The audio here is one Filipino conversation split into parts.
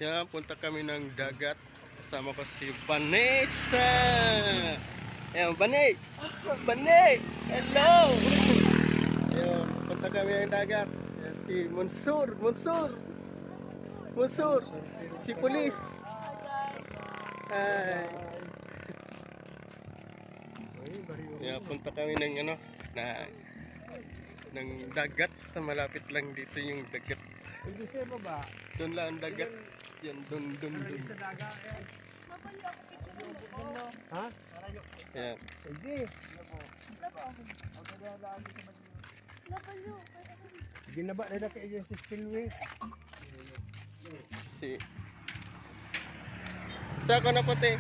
Yan, punta kami ng dagat. Kasama ko si Vanessa. Ayan, Vanay! Vanay! Hello! Ayan, punta kami ng dagat. Ayan, si Monsur! Si Pulis! Ay! Ayan, punta kami ng ng dagat. Malapit lang dito yung dagat. Hindi siya ba? Doon lang ang dagat. Yan, doon. Ha? Ayan. Hindi. Ginaba na na kayo sa spillway. Sa ako na puti.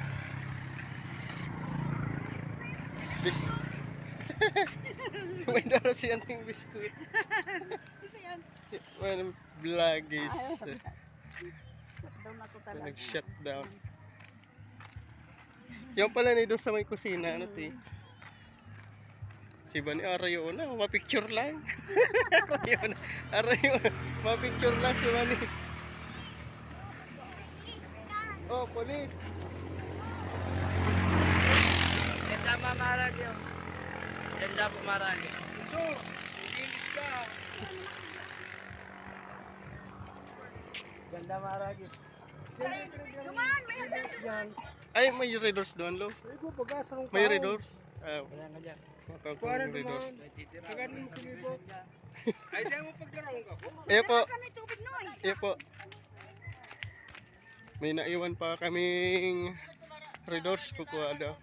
May dara siya ng biskuit. Well, vloggies. Nag-shutdown. Yung pala ni doon sa may kusina, si Bani Arayo na, mapicture lang. Arayo, mapicture lang si Bani. Oh, Polit. Ganda mamarag yun. Ganda pumarag. So, gilid ka. Ganda marag yun. Ay, may Red Doors doon, lo. May Red Doors. Wala nga dyan. Makakong Red Doors. Kaganin mo kinibo. Ay, di mo paglarong ka po. Eh po. May naiwan pa kaming Red Doors. Kukuha daw.